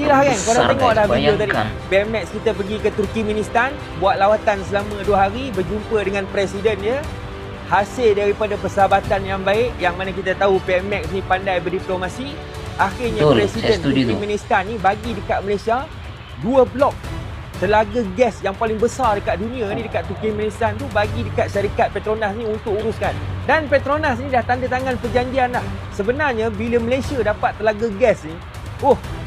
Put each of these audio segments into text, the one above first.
dah kan, kau dah tengok dah video tadi. bayangkan. BMX kita pergi ke Turkmenistan, buat lawatan selama 2 hari, berjumpa dengan presiden dia. Hasil daripada persahabatan yang baik, yang mana kita tahu BMX ni pandai berdiplomasi. Akhirnya Betul, presiden saya setuju tu. Turkmenistan ni bagi dekat Malaysia 2 blok telaga gas yang paling besar dekat dunia ni, dekat Turkmenistan tu, bagi dekat syarikat Petronas ni untuk uruskan. Dan Petronas ni dah tanda tangan perjanjian dah. Sebenarnya bila Malaysia dapat telaga gas ni,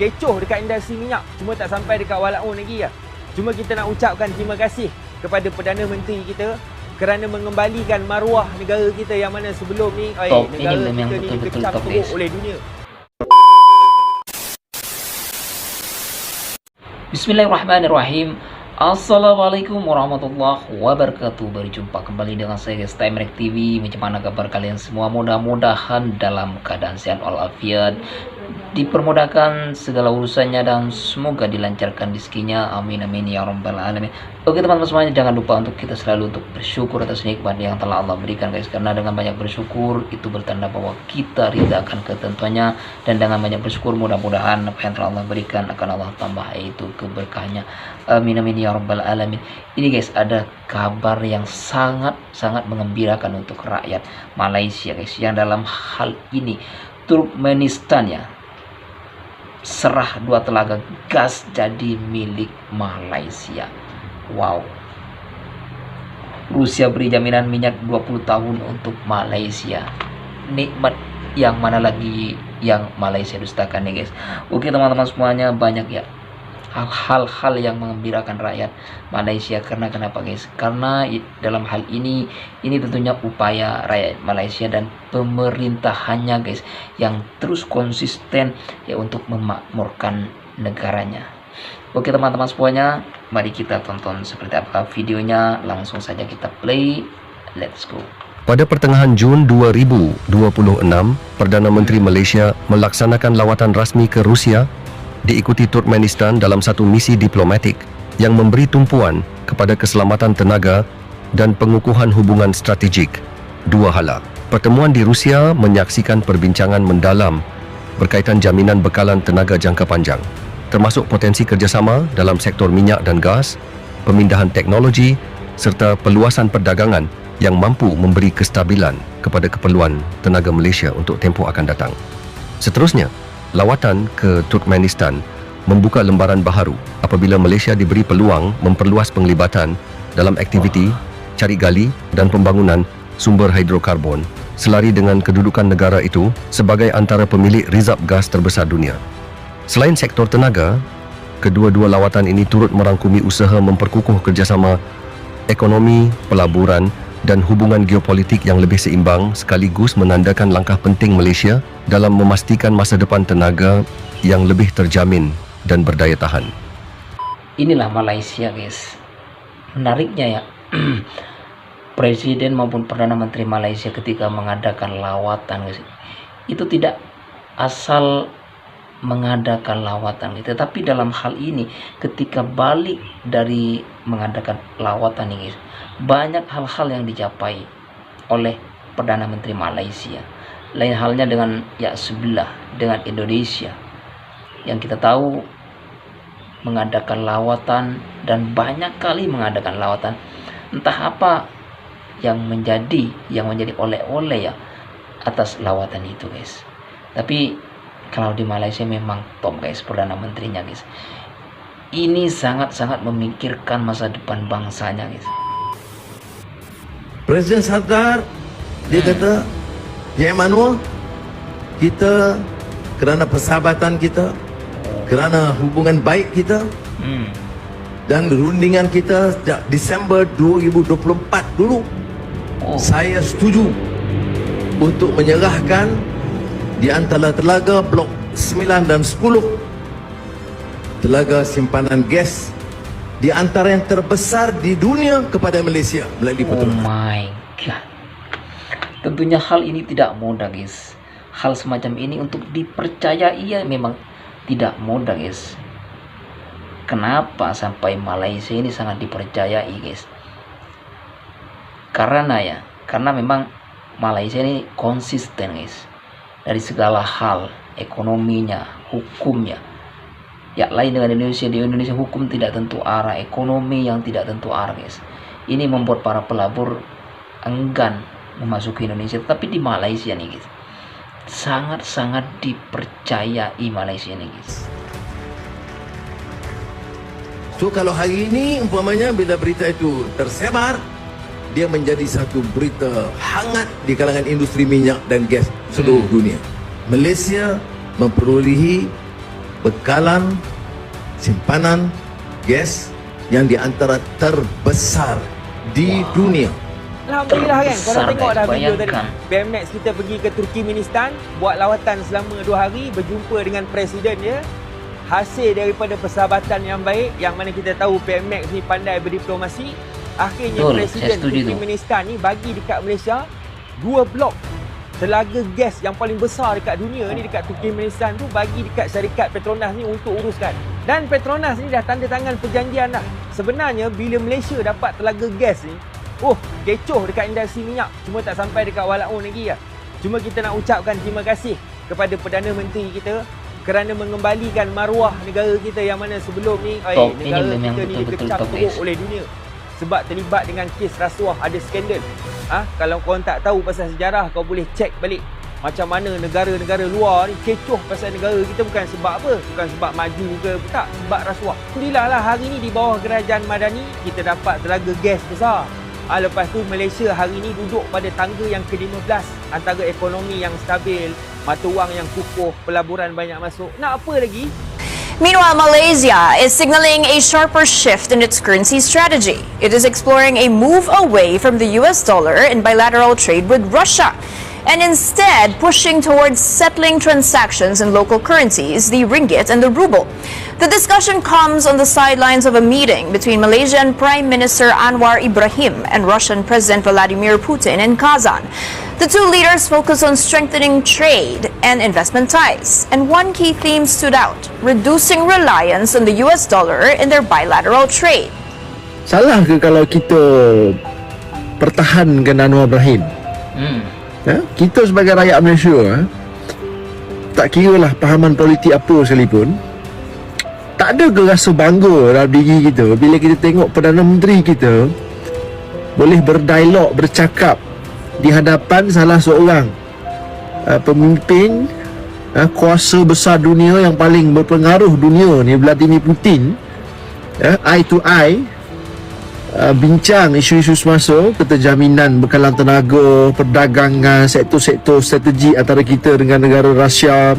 kecoh dekat industri minyak. Cuma tak sampai dekat walaupun lagi lah. Cuma kita nak ucapkan terima kasih kepada Perdana Menteri kita kerana mengembalikan maruah negara kita yang mana sebelum ni Top, negara ini memang kita ni betul-betul dikecam top, teruk guys. oleh dunia. Bismillahirrahmanirrahim. Assalamualaikum warahmatullahi wabarakatuh. Berjumpa kembali dengan saya guys, Timerek TV. Macam mana kabar kalian semua? Mudah-mudahan dalam keadaan sehat walafiat, dipermudahkan segala urusannya, dan semoga dilancarkan rezekinya. Amin amin ya rabbal alamin. Oke teman-teman semuanya, jangan lupa untuk kita selalu untuk bersyukur atas nikmat yang telah Allah berikan guys, karena dengan banyak bersyukur itu bertanda bahwa kita ridha akan ketentuannya, dan dengan banyak bersyukur mudah-mudahan apa yang telah Allah berikan akan Allah tambah, yaitu keberkahannya. Amin amin ya rabbal alamin. Ini guys, ada kabar yang sangat mengembirakan untuk rakyat Malaysia guys, yang dalam hal ini Turkmenistan ya serah 2 telaga gas jadi milik Malaysia. Wow. Rusia beri jaminan minyak 20 tahun untuk Malaysia. Nikmat yang mana lagi yang Malaysia dustakan nih guys. Oke teman-teman semuanya, banyak ya hal-hal yang mengembirakan rakyat Malaysia. Karena kenapa guys? Karena dalam hal ini tentunya upaya rakyat Malaysia dan pemerintahannya guys yang terus konsisten ya untuk memakmurkan negaranya. Oke teman-teman semuanya, mari kita tonton seperti apa videonya. Langsung saja kita play. Let's go. Pada pertengahan Jun 2026, Perdana Menteri Malaysia melaksanakan lawatan rasmi ke Rusia, diikuti Turkmenistan dalam satu misi diplomatik yang memberi tumpuan kepada keselamatan tenaga dan pengukuhan hubungan strategik. 2 hala. Pertemuan di Rusia menyaksikan perbincangan mendalam berkaitan jaminan bekalan tenaga jangka panjang, termasuk potensi kerjasama dalam sektor minyak dan gas, pemindahan teknologi, serta peluasan perdagangan yang mampu memberi kestabilan kepada keperluan tenaga Malaysia untuk tempoh akan datang. Seterusnya, lawatan ke Turkmenistan membuka lembaran baharu apabila Malaysia diberi peluang memperluas penglibatan dalam aktiviti cari gali dan pembangunan sumber hidrokarbon selari dengan kedudukan negara itu sebagai antara pemilik rizab gas terbesar dunia. Selain sektor tenaga, kedua-dua lawatan ini turut merangkumi usaha memperkukuh kerjasama ekonomi, pelaburan dan hubungan geopolitik yang lebih seimbang, sekaligus menandakan langkah penting Malaysia dalam memastikan masa depan tenaga yang lebih terjamin dan berdaya tahan. Inilah Malaysia guys. Menariknya ya, Presiden maupun Perdana Menteri Malaysia ketika mengadakan lawatan guys, itu tidak asal mengadakan lawatan gitu, tapi dalam hal ini ketika balik dari mengadakan lawatan ini guys, banyak hal-hal yang dicapai oleh Perdana Menteri Malaysia. Lain halnya dengan ya sebelah, dengan Indonesia yang kita tahu mengadakan lawatan dan banyak kali mengadakan lawatan. Entah apa yang menjadi oleh-oleh ya atas lawatan itu guys. Tapi kalau di Malaysia memang top guys, Perdana Menterinya guys. Ini sangat memikirkan masa depan bangsanya guys. Presiden sadar, dia kata, Ya Emmanuel, kita kerana persahabatan kita, kerana hubungan baik kita, dan rundingan kita sejak Disember 2024 dulu, saya setuju untuk menyerahkan di antara telaga blok 9 dan 10 telaga simpanan gas di antara yang terbesar di dunia kepada Malaysia melalui Petronas. Oh my god. Tentunya hal ini tidak mudah guys. Hal semacam ini untuk dipercayai ya memang tidak mudah guys. Kenapa sampai Malaysia ini sangat dipercayai guys? Karena memang Malaysia ini konsisten guys. Dari segala hal, ekonominya, hukumnya, Ya, lain dengan Indonesia. Di Indonesia hukum tidak tentu arah, ekonomi yang tidak tentu arah, guys. Ini membuat para pelabur enggan memasuki Indonesia. Tapi di Malaysia nih, guys, sangat-sangat dipercayai Malaysia nih, guys. So kalau hari ini umpamanya bila berita itu tersebar, dia menjadi satu berita hangat di kalangan industri minyak dan gas seluruh dunia. Malaysia memperolehi bekalan simpanan gas yang di antara terbesar di dunia. Alhamdulillah kan, korang Terbesar, tengok guys, dah video tadi. bayangkan. BMX kita pergi ke Turkmenistan, buat lawatan selama 2 hari, berjumpa dengan presiden dia. Hasil daripada persahabatan yang baik, yang mana kita tahu BMX ni pandai berdiplomasi. Akhirnya Betul, presiden saya setuju tu. Turkmenistan ni bagi dekat Malaysia 2 blok telaga gas yang paling besar dekat dunia ni, dekat Turkmenistan tu, bagi dekat syarikat Petronas ni untuk uruskan. Dan Petronas ni dah tanda tangan perjanjian dah. Sebenarnya bila Malaysia dapat telaga gas ni, kecoh dekat industri minyak. Cuma tak sampai dekat walaupun lagi lah. Cuma kita nak ucapkan terima kasih kepada Perdana Menteri kita kerana mengembalikan maruah negara kita yang mana sebelum ni Top, ini negara memang kita ni betul-betul dikecam top, teruk guys. oleh dunia sebab terlibat dengan kes rasuah, ada skandal. Kalau korang tak tahu pasal sejarah, kau boleh cek balik macam mana negara-negara luar ni kecoh pasal negara kita, bukan sebab apa, bukan sebab maju ke, tak, sebab rasuah. Alhamdulillah lah hari ni di bawah kerajaan Madani kita dapat telaga gas besar. Lepas tu Malaysia hari ni duduk pada tangga yang ke-15 antara ekonomi yang stabil, mata wang yang kukuh, pelaburan banyak masuk. Nak apa lagi? Meanwhile, Malaysia is signaling a sharper shift in its currency strategy. It is exploring a move away from the US dollar in bilateral trade with Russia, and instead pushing towards settling transactions in local currencies, the ringgit and the ruble. The discussion comes on the sidelines of a meeting between Malaysian Prime Minister Anwar Ibrahim and Russian President Vladimir Putin in Kazan. The two leaders focus on strengthening trade and investment ties, and one key theme stood out: reducing reliance on the US dollar in their bilateral trade. Salah ke kalau kita pertahankan Anwar Ibrahim? Kita sebagai rakyat Malaysia, tak kira lah pahaman politik apa sekalipun, tak ada ke rasa bangga dalam diri kita bila kita tengok Perdana Menteri kita boleh berdialog, bercakap di hadapan salah seorang pemimpin kuasa besar dunia yang paling berpengaruh dunia ni, Vladimir Putin, eye to eye, bincang isu-isu semasa, keterjaminan bekalan tenaga, perdagangan, sektor-sektor strategi antara kita dengan negara Rusia.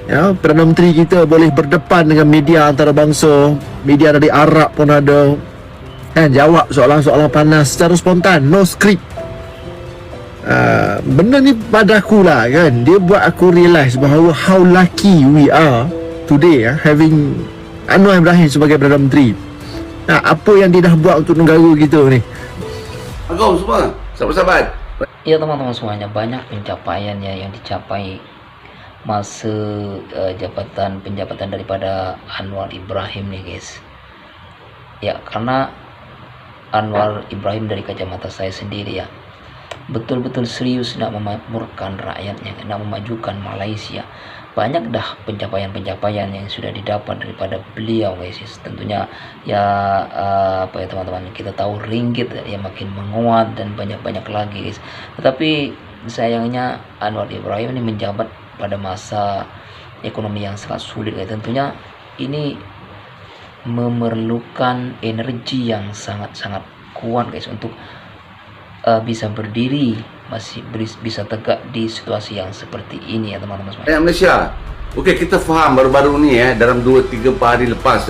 Perdana Menteri kita boleh berdepan dengan media antarabangsa, media dari Arab pun ada, jawab soalan-soalan panas secara spontan, no script. Benda ni pada aku lah kan, dia buat aku realise bahawa how lucky we are today having Anwar Ibrahim sebagai Perdana Menteri. Apa yang dia dah buat untuk negara kita ni. Kau semua, sahabat-sahabat. Ya teman-teman semuanya, banyak pencapaiannya yang dicapai masa penjabatan daripada Anwar Ibrahim nih, guys. Ya, karena Anwar Ibrahim dari kacamata saya sendiri ya, betul-betul serius nak memakmurkan rakyatnya, nak memajukan Malaysia. Banyak dah pencapaian-pencapaian yang sudah didapat daripada beliau, guys. Tentunya ya teman-teman, kita tahu ringgit ya makin menguat dan banyak-banyak lagi, guys. Tetapi sayangnya Anwar Ibrahim ini menjabat pada masa ekonomi yang sangat sulit, guys. Tentunya ini memerlukan energi yang sangat-sangat kuat, guys, untuk bisa berdiri, masih bisa tegak di situasi yang seperti ini ya teman-teman semua. Malaysia. Okey, kita faham baru-baru ni dalam 2-3 hari lepas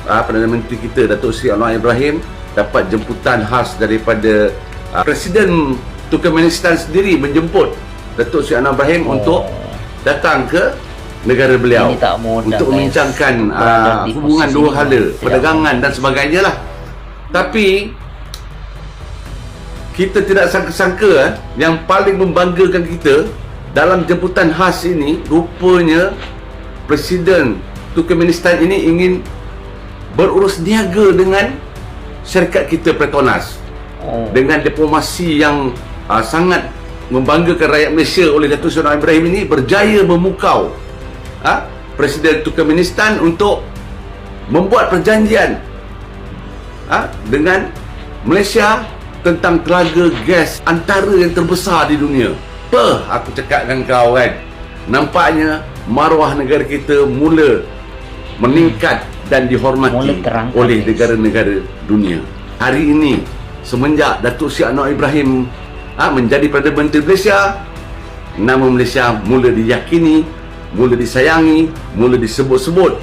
Perdana Menteri kita Datuk Seri Anwar Ibrahim dapat jemputan khas daripada Presiden Turkmenistan sendiri menjemput Datuk Seri Anwar Ibrahim untuk datang ke negara beliau untuk membincangkan hubungan dua hala, perdagangan dan sebagainya lah. Tapi kita tidak sangka-sangka yang paling membanggakan kita dalam jemputan khas ini, rupanya Presiden Turkmenistan ini ingin berurus niaga dengan syarikat kita Petronas. Dengan diplomasi yang sangat membanggakan rakyat Malaysia oleh Datuk Seri Anwar Ibrahim ini, berjaya memukau Presiden Turkmenistan untuk membuat perjanjian dengan Malaysia tentang telaga gas antara yang terbesar di dunia. Aku cakap dengan kau kan, nampaknya maruah negara kita mula meningkat dan dihormati oleh negara-negara dunia. Hari ini, semenjak Datuk Seri Anwar Ibrahim menjadi Perdana Menteri Malaysia, nama Malaysia mula diyakini, mula disayangi, mula disebut-sebut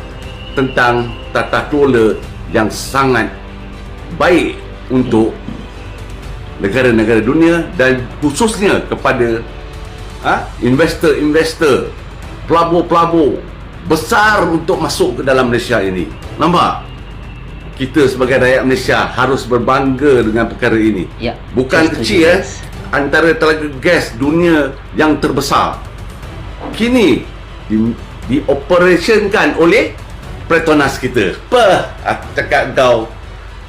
tentang tata kelola yang sangat baik untuk negara-negara dunia dan khususnya kepada investor-investor, pelabur-pelabur besar untuk masuk ke dalam Malaysia ini. Nampak? Kita sebagai rakyat Malaysia harus berbangga dengan perkara ini. Ya, bukan kecil antara telaga gas dunia yang terbesar kini dioperationkan oleh Petronas kita. Aku cakap kau,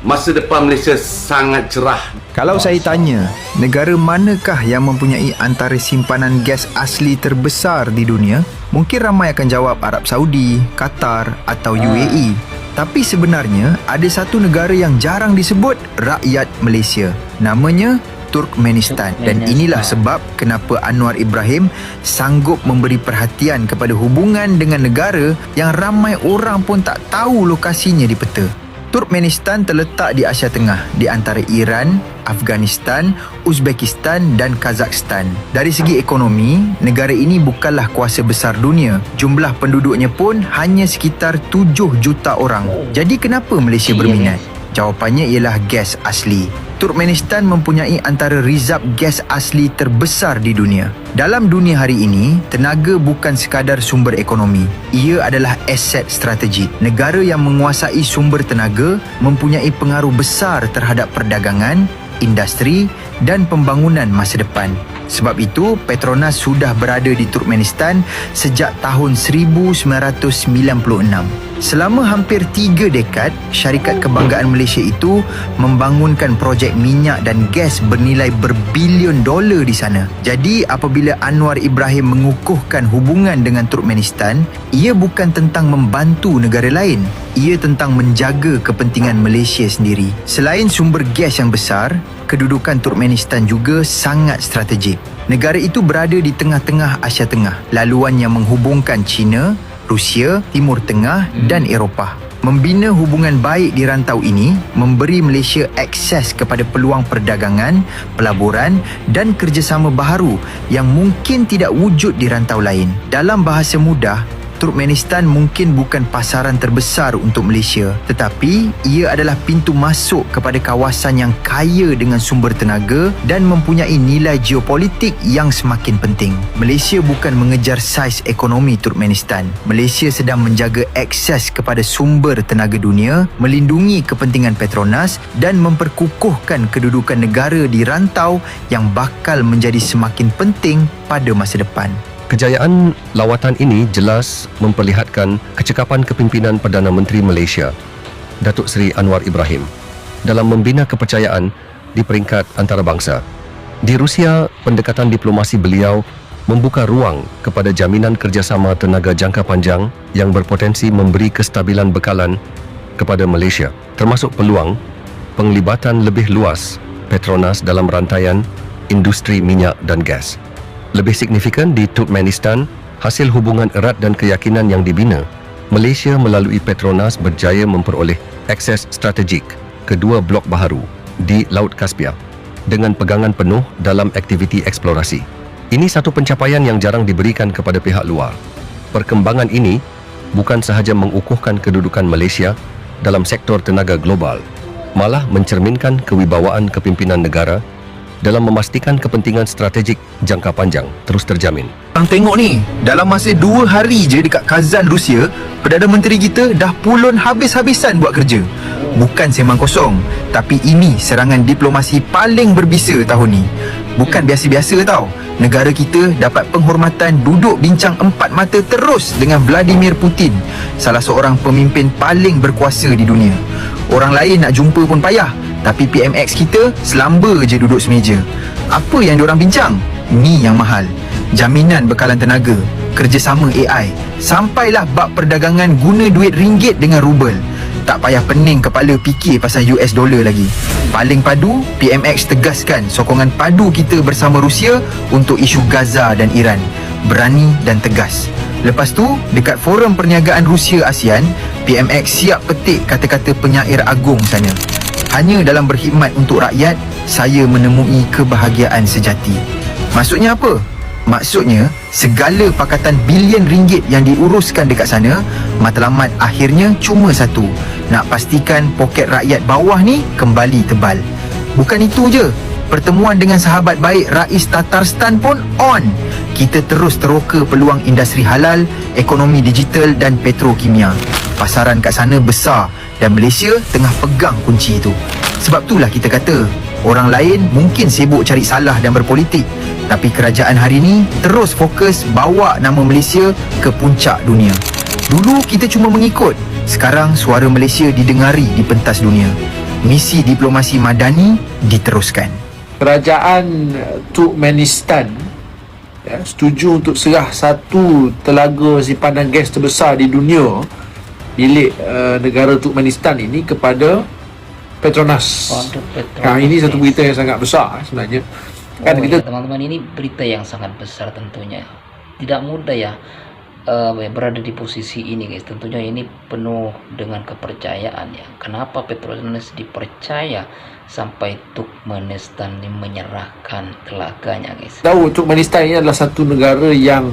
masa depan Malaysia sangat cerah. Kalau saya tanya, negara manakah yang mempunyai antara simpanan gas asli terbesar di dunia? Mungkin ramai akan jawab Arab Saudi, Qatar atau UAE. Tapi sebenarnya ada satu negara yang jarang disebut rakyat Malaysia. Namanya Turkmenistan. Dan inilah sebab kenapa Anwar Ibrahim sanggup memberi perhatian kepada hubungan dengan negara yang ramai orang pun tak tahu lokasinya di peta. Turkmenistan terletak di Asia Tengah, di antara Iran, Afghanistan, Uzbekistan dan Kazakhstan. Dari segi ekonomi, negara ini bukanlah kuasa besar dunia. Jumlah penduduknya pun hanya sekitar 7 juta orang. Jadi kenapa Malaysia berminat? Jawapannya ialah gas asli. Turkmenistan mempunyai antara rizab gas asli terbesar di dunia. Dalam dunia hari ini, tenaga bukan sekadar sumber ekonomi. Ia adalah aset strategik. Negara yang menguasai sumber tenaga mempunyai pengaruh besar terhadap perdagangan, industri dan pembangunan masa depan. Sebab itu, Petronas sudah berada di Turkmenistan sejak tahun 1996. Selama hampir 3 dekad, syarikat kebanggaan Malaysia itu membangunkan projek minyak dan gas bernilai berbilion dolar di sana. Jadi, apabila Anwar Ibrahim mengukuhkan hubungan dengan Turkmenistan, ia bukan tentang membantu negara lain. Ia tentang menjaga kepentingan Malaysia sendiri. Selain sumber gas yang besar, kedudukan Turkmenistan juga sangat strategik. Negara itu berada di tengah-tengah Asia Tengah, laluan yang menghubungkan China, Rusia, Timur Tengah dan Eropah. Membina hubungan baik di rantau ini memberi Malaysia akses kepada peluang perdagangan, pelaburan dan kerjasama baharu yang mungkin tidak wujud di rantau lain. Dalam bahasa mudah, Turkmenistan mungkin bukan pasaran terbesar untuk Malaysia, tetapi ia adalah pintu masuk kepada kawasan yang kaya dengan sumber tenaga dan mempunyai nilai geopolitik yang semakin penting. Malaysia bukan mengejar saiz ekonomi Turkmenistan. Malaysia sedang menjaga akses kepada sumber tenaga dunia, melindungi kepentingan Petronas dan memperkukuhkan kedudukan negara di rantau yang bakal menjadi semakin penting pada masa depan. Kejayaan lawatan ini jelas memperlihatkan kecekapan kepimpinan Perdana Menteri Malaysia, Datuk Seri Anwar Ibrahim, dalam membina kepercayaan di peringkat antarabangsa. Di Rusia, pendekatan diplomasi beliau membuka ruang kepada jaminan kerjasama tenaga jangka panjang yang berpotensi memberi kestabilan bekalan kepada Malaysia, termasuk peluang penglibatan lebih luas Petronas dalam rantaian industri minyak dan gas. Lebih signifikan, di Turkmenistan, hasil hubungan erat dan keyakinan yang dibina, Malaysia melalui Petronas berjaya memperoleh akses strategik kedua blok baharu di Laut Kaspia dengan pegangan penuh dalam aktiviti eksplorasi. Ini satu pencapaian yang jarang diberikan kepada pihak luar. Perkembangan ini bukan sahaja mengukuhkan kedudukan Malaysia dalam sektor tenaga global, malah mencerminkan kewibawaan kepimpinan negara dalam memastikan kepentingan strategik jangka panjang terus terjamin. Tengok ni, dalam masa 2 hari je dekat Kazan, Rusia, Perdana Menteri kita dah pulun habis-habisan buat kerja. Bukan sembang kosong, tapi ini serangan diplomasi paling berbisa tahun ni. Bukan biasa-biasa tau. Negara kita dapat penghormatan duduk bincang 4 mata terus dengan Vladimir Putin, salah seorang pemimpin paling berkuasa di dunia. Orang lain nak jumpa pun payah, tapi PMX kita selamba je duduk semeja. Apa yang diorang bincang? Ni yang mahal. Jaminan bekalan tenaga, kerjasama AI, sampailah bab perdagangan guna duit ringgit dengan rubel. Tak payah pening kepala fikir pasal US dollar lagi. Paling padu, PMX tegaskan sokongan padu kita bersama Rusia untuk isu Gaza dan Iran. Berani dan tegas. Lepas tu, dekat Forum Perniagaan Rusia ASEAN, PMX siap petik kata-kata penyair agung sana. Hanya dalam berkhidmat untuk rakyat, saya menemui kebahagiaan sejati. Maksudnya apa? Maksudnya, segala pakatan bilion ringgit yang diuruskan dekat sana, matlamat akhirnya cuma satu, nak pastikan poket rakyat bawah ni kembali tebal. Bukan itu je, pertemuan dengan sahabat baik Rais Tatarstan pun on. Kita terus teroka peluang industri halal, ekonomi digital dan petrokimia. Pasaran kat sana besar dan Malaysia tengah pegang kunci itu. Sebab itulah kita kata, orang lain mungkin sibuk cari salah dan berpolitik, tapi kerajaan hari ini terus fokus bawa nama Malaysia ke puncak dunia. Dulu kita cuma mengikut, sekarang suara Malaysia didengari di pentas dunia. Misi diplomasi madani diteruskan. Kerajaan Turkmenistan setuju untuk serah satu telaga simpanan gas terbesar di dunia milik negara Turkmenistan ini kepada Petronas. Ini satu berita yang sangat besar sebenarnya. Kan kita teman-teman, ini berita yang sangat besar tentunya. Tidak mudah ya berada di posisi ini guys. Tentunya ini penuh dengan kepercayaan ya. Kenapa Petronas dipercaya sampai Turkmenistan ini menyerahkan telaganya guys? Tahu Turkmenistan ini adalah satu negara yang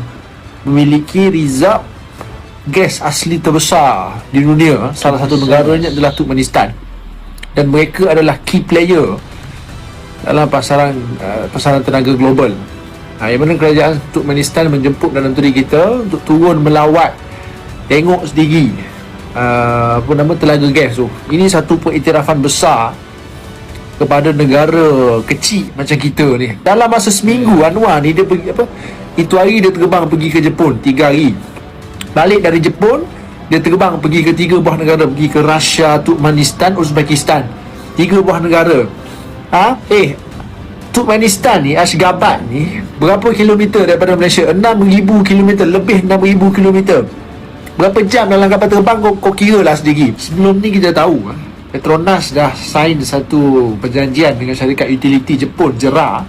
memiliki rizab gas asli terbesar di dunia. Salah satu negaranya adalah Turkmenistan. Dan mereka adalah key player dalam pasaran tenaga global. Yang mana kerajaan Turkmenistan menjemput Perdana Menteri kita untuk turun melawat, tengok sendiri telaga gas tu. Ini satu pengiktirafan besar kepada negara kecil macam kita ni. Dalam masa seminggu Anwar ni dia pergi itu hari dia terbang pergi ke Jepun 3 hari. Balik dari Jepun dia terbang pergi ke 3 buah negara, pergi ke Russia, Turkmenistan, Uzbekistan. 3 buah negara. Turkmenistan ni, Ashgabat ni, berapa kilometer daripada Malaysia? 6,000 kilometer, lebih 6,000 kilometer. Berapa jam dalam kapal terbang kau kira lah sendiri. Sebelum ni kita tahu Petronas dah sign satu perjanjian dengan syarikat utility Jepun, JERA,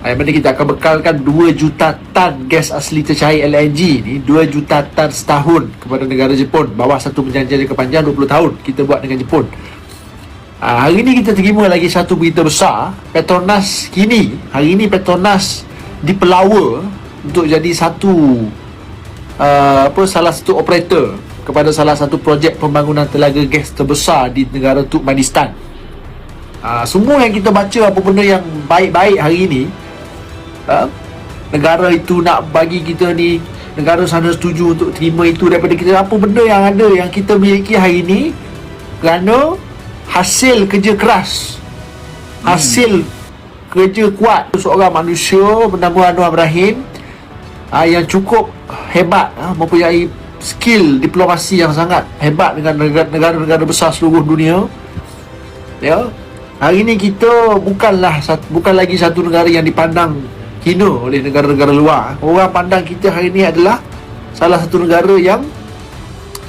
yang mana kita akan bekalkan 2 juta tan gas asli tercair LNG ni, 2 juta tan setahun kepada negara Jepun. Bawah satu perjanjian jangka panjang 20 tahun kita buat dengan Jepun. Hari ni kita terima lagi satu berita besar. Petronas hari ni Petronas dipelawa untuk jadi salah satu operator kepada salah satu projek pembangunan telaga gas terbesar di negara Turkmenistan. Semua yang kita baca apa benda yang baik-baik hari ni, negara itu nak bagi kita ni, negara sana setuju untuk terima itu daripada kita. Apa benda yang ada yang kita miliki hari ni kerana hasil kerja keras, hasil kerja kuat seorang manusia bernama Anwar Ibrahim yang cukup hebat, mempunyai skill diplomasi yang sangat hebat dengan negara-negara besar seluruh dunia. Ya, hari ini kita bukan lagi satu negara yang dipandang hina oleh negara-negara luar. Orang pandang kita hari ini adalah salah satu negara yang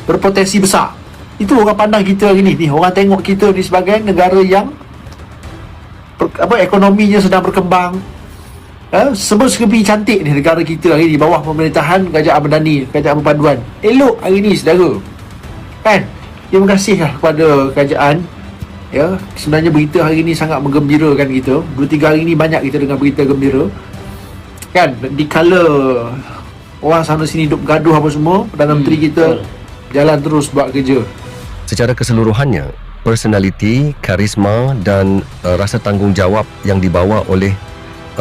berpotensi besar. Itu orang pandang kita hari ni. Orang tengok kita ni sebagai negara yang ekonominya sedang berkembang. Semua serbi cantik ni negara kita hari ni bawah pemerintahan Kerajaan Madani, Kerajaan Perpaduan. Elok hari ni saudara. Kan? Terima kasihlah kepada kerajaan. Ya, sebenarnya berita hari ni sangat menggembirakan kita. 2-3 hari ni banyak kita dengar berita gembira. Kan? Di kala orang sana sini duk gaduh apa semua, Perdana Menteri kita jalan terus buat kerja. Secara keseluruhannya, personaliti, karisma dan rasa tanggungjawab yang dibawa oleh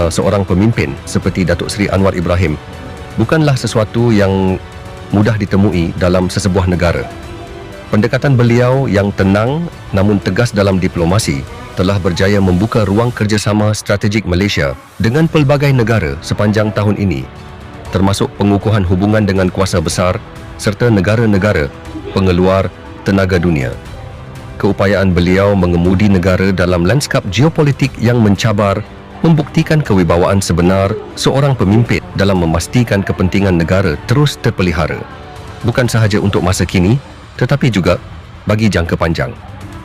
seorang pemimpin seperti Datuk Seri Anwar Ibrahim bukanlah sesuatu yang mudah ditemui dalam sesebuah negara. Pendekatan beliau yang tenang namun tegas dalam diplomasi telah berjaya membuka ruang kerjasama strategik Malaysia dengan pelbagai negara sepanjang tahun ini, termasuk pengukuhan hubungan dengan kuasa besar serta negara-negara pengeluar tenaga dunia. Keupayaan beliau mengemudi negara dalam lanskap geopolitik yang mencabar membuktikan kewibawaan sebenar seorang pemimpin dalam memastikan kepentingan negara terus terpelihara, bukan sahaja untuk masa kini tetapi juga bagi jangka panjang.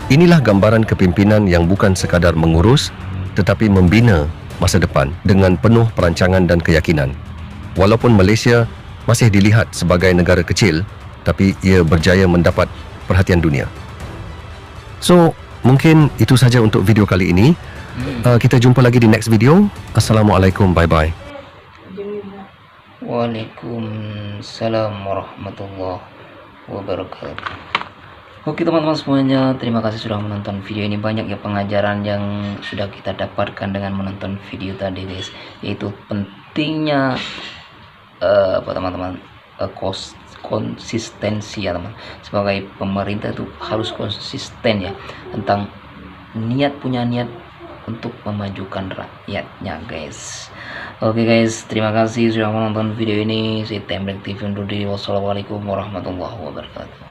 Inilah gambaran kepimpinan yang bukan sekadar mengurus tetapi membina masa depan dengan penuh perancangan dan keyakinan. Walaupun Malaysia masih dilihat sebagai negara kecil, tapi ia berjaya mendapat perhatian dunia. So, mungkin itu saja untuk video kali ini. Kita jumpa lagi di next video. Assalamualaikum, bye-bye. Waalaikumsalam warahmatullahi wabarakatuh. Oke teman-teman semuanya, terima kasih sudah menonton video ini. Banyak ya pengajaran yang sudah kita dapatkan dengan menonton video tadi guys, yaitu pentingnya teman-teman konsistensi ya teman. Sebagai pemerintah itu harus konsisten ya, tentang punya niat untuk memajukan rakyatnya guys. Oke guys, terima kasih sudah menonton video ini. Saya Temrek TV undur diri. Wassalamualaikum warahmatullahi wabarakatuh.